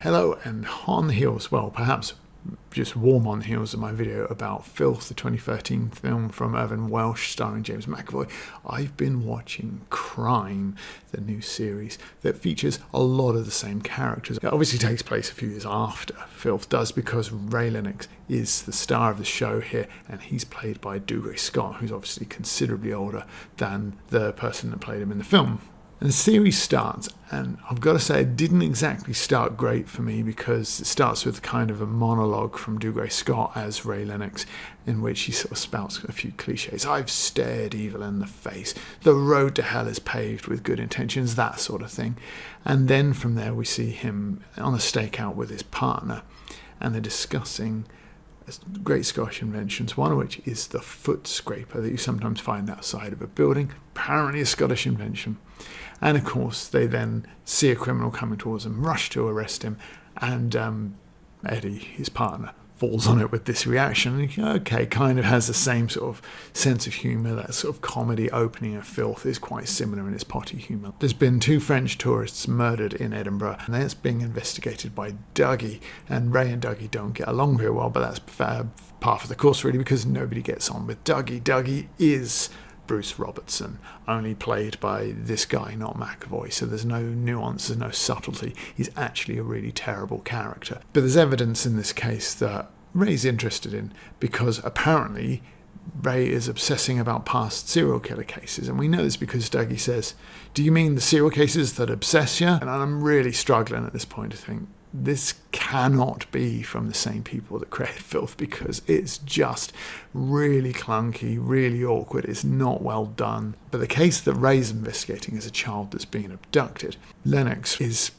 Hello, and on the heels, well, perhaps just warm on the heels of my video about Filth, the 2013 film from Irvine Welsh starring James McAvoy, I've been watching Crime, the new series that features a lot of the same characters. It obviously takes place a few years after Filth does, because Ray Lennox is the star of the show here, and he's played by Dougray Scott, who's obviously considerably older than the person that played him in the film. And the series starts, and I've got to say it didn't exactly start great for me, because it starts with kind of a monologue from Dougray Scott as Ray Lennox, in which he sort of spouts a few cliches. I've stared evil in the face. The road to hell is paved with good intentions, that sort of thing. And then from there we see him on a stakeout with his partner, and they're discussing great Scottish inventions, one of which is the foot scraper that you sometimes find outside of a building, apparently a Scottish invention. And of course they then see a criminal coming towards them, rush to arrest him, and Eddie, his partner, falls on it with this reaction. And okay, kind of has the same sort of sense of humour. That sort of comedy opening of Filth is quite similar in its potty humour. There's been 2 French tourists murdered in Edinburgh, and that's being investigated by Dougie. And Ray and Dougie don't get along very well, but that's part of the course really, because nobody gets on with Dougie. Dougie is Bruce Robertson, only played by this guy, not McAvoy, so there's no nuance, there's no subtlety. He's actually a really terrible character. But there's evidence in this case that Ray's interested in, because apparently Ray is obsessing about past serial killer cases, and we know this because Dougie says, "Do you mean the serial cases that obsess you?" And I'm really struggling at this point to think, this cannot be from the same people that created Filth, because it's just really clunky, really awkward. It's not well done. But the case that Ray's investigating is a child that's been abducted. Lennox is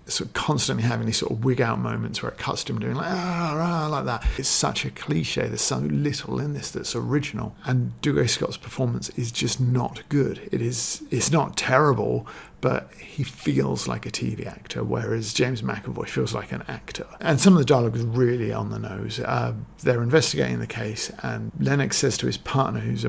sort of constantly having these sort of wig out moments where it cuts to him doing like like that. It's such a cliche. There's so little in this that's original, and Dougray Scott's performance is just not good. It's not terrible, but he feels like a TV actor, whereas James McAvoy feels like an actor. And some of the dialogue is really on the nose. They're investigating the case, and Lennox says to his partner, who's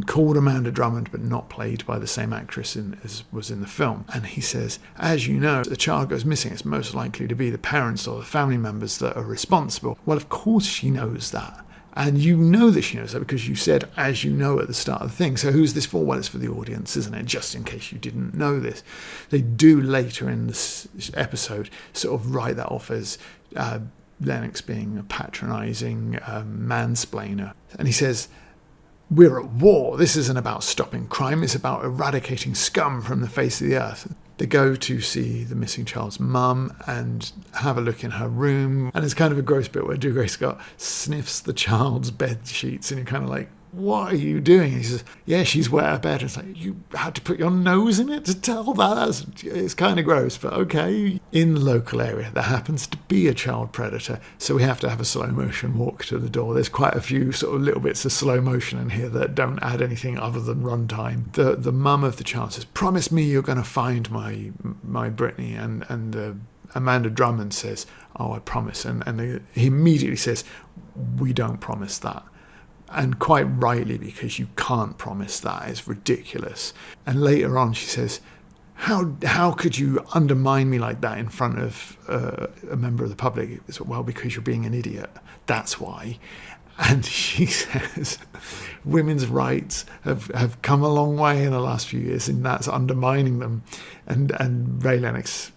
called Amanda Drummond but not played by the same actress as was in the film, and he says, "As you know, the child goes missing, it's most likely to be the parents or the family members that are responsible." Well, of course she knows that, and you know that she knows that because you said "as you know" at the start of the thing. So who's this for? Well, it's for the audience, isn't it? Just in case you didn't know this. They do later in this episode sort of write that off as Lennox being a patronising mansplainer, and he says, "We're at war. This isn't about stopping crime. It's about eradicating scum from the face of the earth." They go to see the missing child's mum and have a look in her room. And it's kind of a gross bit where Dougray Scott sniffs the child's bed sheets, and you're kind of like, "What are you doing?" And he says, "Yeah, she's wet her bed." And it's like, you had to put your nose in it to tell that? It's kind of gross, but okay. In the local area, there happens to be a child predator, so we have to have a slow motion walk to the door. There's quite a few sort of little bits of slow motion in here that don't add anything other than runtime. The mum of the child says, "Promise me you're going to find my Brittany," and Amanda Drummond says, "Oh, I promise." And he immediately says, "We don't promise that." And quite rightly, because you can't promise that. It's ridiculous. And later on she says, how could you undermine me like that in front of a member of the public? It's, "Well, because you're being an idiot. That's why." And she says, women's rights have come a long way in the last few years, and that's undermining them. And Ray Lennox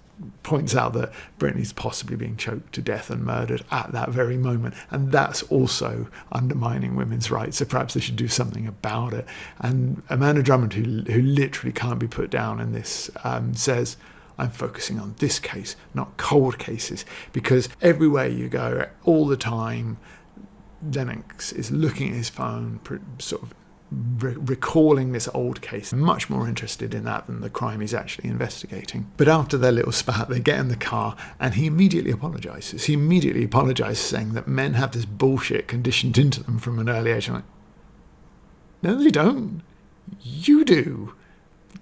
points out that Brittany's possibly being choked to death and murdered at that very moment, and that's also undermining women's rights, so perhaps they should do something about it. And Amanda Drummond, who literally can't be put down in this, says, "I'm focusing on this case, not cold cases," because everywhere you go, all the time, Lennox is looking at his phone, sort of recalling this old case, much more interested in that than the crime he's actually investigating. But after their little spat, they get in the car, and he immediately apologises. Saying that men have this bullshit conditioned into them from an early age. I'm like, no, they don't. You do.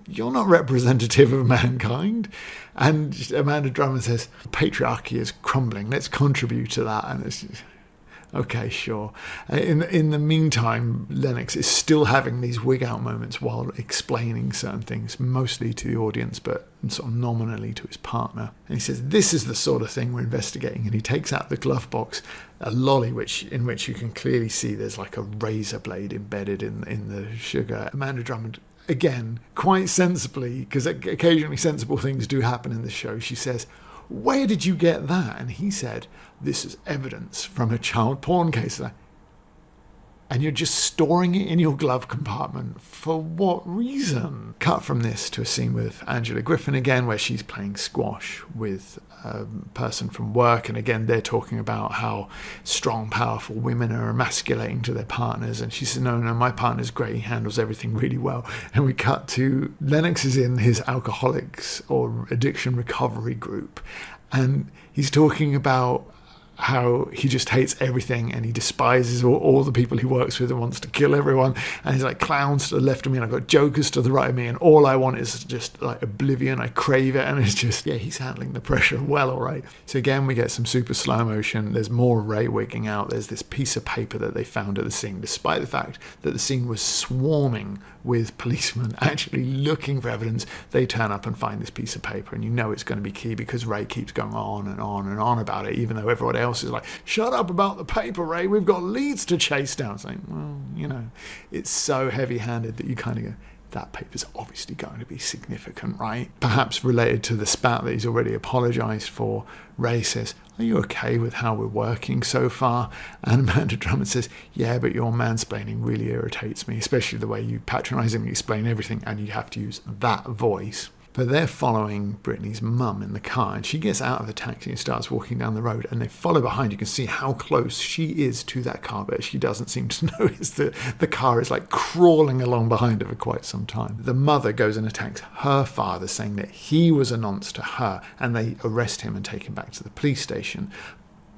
You're not representative of mankind. And Amanda Drummond says, "Patriarchy is crumbling. Let's contribute to that." And it's just, Okay, sure. In the meantime, Lennox is still having these wig out moments while explaining certain things, mostly to the audience, but sort of nominally to his partner. And he says, "This is the sort of thing we're investigating." And he takes out the glove box a lolly, in which you can clearly see there's like a razor blade embedded in the sugar. Amanda Drummond, again, quite sensibly, because occasionally sensible things do happen in the show, she says, "Where did you get that?" And he said, "This is evidence from a child porn case." And you're just storing it in your glove compartment. For what reason? Cut from this to a scene with Angela Griffin again, where she's playing squash with a person from work. And again, they're talking about how strong, powerful women are emasculating to their partners. And she says, no, my partner's great. He handles everything really well. And we cut to Lennox is in his alcoholics or addiction recovery group. And he's talking about how he just hates everything and he despises all the people he works with and wants to kill everyone, and he's like, clowns to the left of me and I've got jokers to the right of me and all I want is just like oblivion. I crave it. And it's just, yeah, he's handling the pressure well, all right. So again, we get some super slow motion. There's more Ray wigging out. There's this piece of paper that they found at the scene, despite the fact that the scene was swarming with policemen actually looking for evidence. They turn up and find this piece of paper, and you know it's going to be key because Ray keeps going on and on and on about it, even though everyone else is like, shut up about the paper, Ray, we've got leads to chase down. It's like, well, you know, it's so heavy-handed that you kind of go, that paper's obviously going to be significant, right? Perhaps related to the spat that he's already apologised for, Ray says, are you okay with how we're working so far? And Amanda Drummond says, yeah, but your mansplaining really irritates me, especially the way you patronisingly explain everything and you have to use that voice. But they're following Brittany's mum in the car, and she gets out of the taxi and starts walking down the road, and they follow behind. You can see how close she is to that car, but she doesn't seem to notice that the car is like crawling along behind her for quite some time. The mother goes and attacks her father, saying that he was a nonce to her, and they arrest him and take him back to the police station.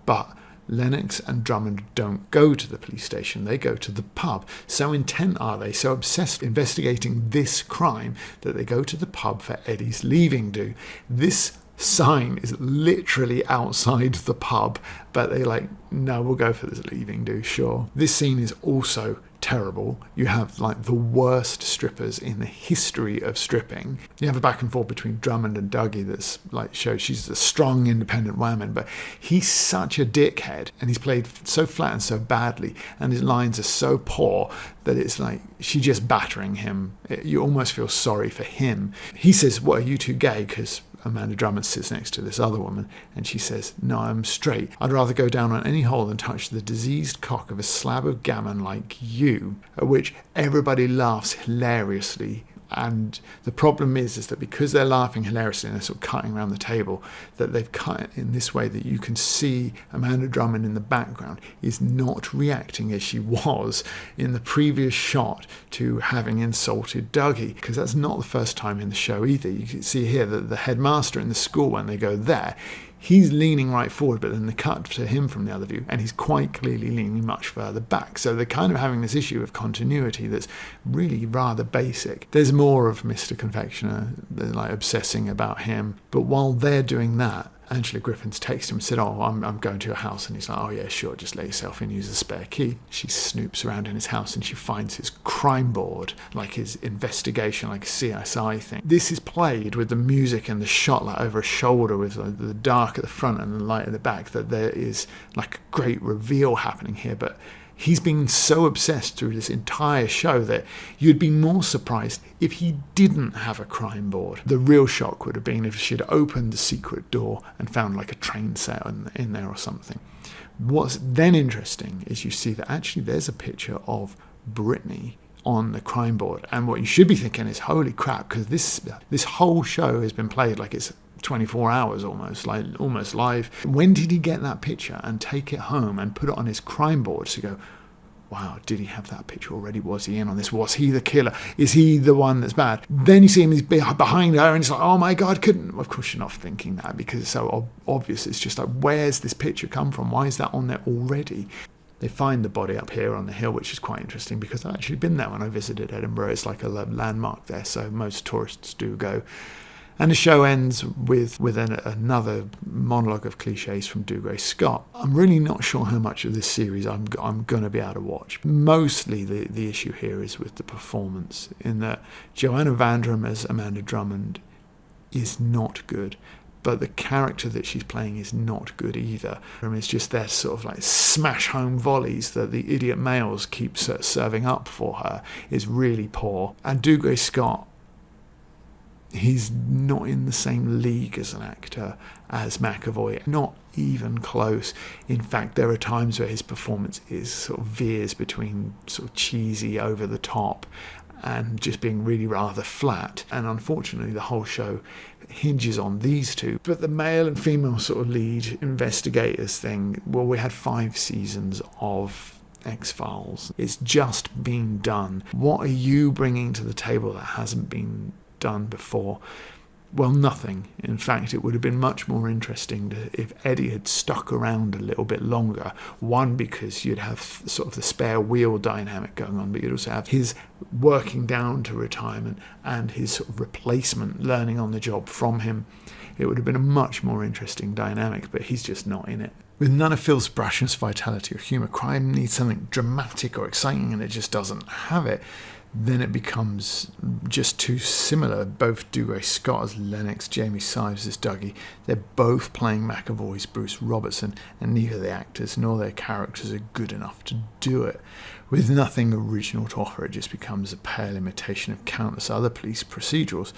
But Lennox and Drummond don't go to the police station, they go to the pub. So intent are they, so obsessed investigating this crime, that they go to the pub for Eddie's leaving do. This sign is literally outside the pub, but they're like, no, we'll go for this leaving do, sure. This scene is also terrible. You have like the worst strippers in the history of stripping. You have a back and forth between Drummond and Dougie that's like shows she's a strong independent woman, but he's such a dickhead and he's played so flat and so badly and his lines are so poor that it's like she's just battering him. You almost feel sorry for him. He says, what, are you two gay? Because Amanda Drummond sits next to this other woman and she says, no, I'm straight. I'd rather go down on any hole than touch the diseased cock of a slab of gammon like you. At which everybody laughs hilariously. And the problem is that because they're laughing hilariously and they're sort of cutting around the table, that they've cut it in this way that you can see Amanda Drummond in the background is not reacting as she was in the previous shot to having insulted Dougie, because that's not the first time in the show either. You can see here that the headmaster in the school, when they go there, he's leaning right forward, but then they cut to him from the other view, and he's quite clearly leaning much further back. So they're kind of having this issue of continuity that's really rather basic. There's more of Mr. Confectioner, they're like obsessing about him. But while they're doing that, Angela Griffin's texted him and said, oh, I'm going to your house. And he's like, oh yeah, sure, just let yourself in, use the spare key. She snoops around in his house and she finds his crime board, like his investigation, like a CSI thing. This is played with the music and the shot like over a shoulder with the dark at the front and the light at the back, that there is like a great reveal happening here. But he's been so obsessed through this entire show that you'd be more surprised if he didn't have a crime board. The real shock would have been if she'd opened the secret door and found like a train set in there or something. What's then interesting is you see that actually there's a picture of Brittany on the crime board. And what you should be thinking is, holy crap, because this whole show has been played like it's 24 hours almost live. When did he get that picture and take it home and put it on his crime board to go, wow, did he have that picture already? Was he in on this? Was he the killer? Is he the one that's bad? Then you see him, he's behind her and it's like, oh my God, of course you're not thinking that because it's so obvious. It's just like, where's this picture come from? Why is that on there already? They find the body up here on the hill, which is quite interesting because I've actually been there when I visited Edinburgh. It's like a landmark there, so most tourists do go. And the show ends with another monologue of cliches from Dougray Scott. I'm really not sure how much of this series I'm going to be able to watch. Mostly the issue here is with the performance, in that Joanna Vandram as Amanda Drummond is not good, but the character that she's playing is not good either. It's just their sort of like smash home volleys that the idiot males keep serving up for her is really poor. And Dougray Scott, he's not in the same league as an actor as McAvoy, not even close. In fact, there are times where his performance is sort of veers between sort of cheesy, over the top, and just being really rather flat. And unfortunately, the whole show hinges on these two. But the male and female sort of lead investigators thing, well, we had 5 seasons of X-Files. It's just been done. What are you bringing to the table that hasn't been done before? Well, nothing. In fact, it would have been much more interesting if Eddie had stuck around a little bit longer. One, because you'd have sort of the spare wheel dynamic going on, but you'd also have his working down to retirement and his sort of replacement learning on the job from him. It would have been a much more interesting dynamic, but he's just not in it. With none of Filth's brashness, vitality or humour, crime needs something dramatic or exciting, and it just doesn't have it. Then it becomes just too similar. Both Dougray Scott as Lennox, Jamie Sives as Dougie, they're both playing McAvoy's Bruce Robertson, and neither the actors nor their characters are good enough to do it. With nothing original to offer, it just becomes a pale imitation of countless other police procedurals.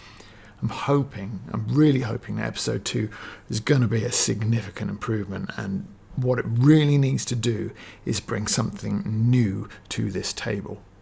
I'm really hoping that episode 2 is going to be a significant improvement, and what it really needs to do is bring something new to this table.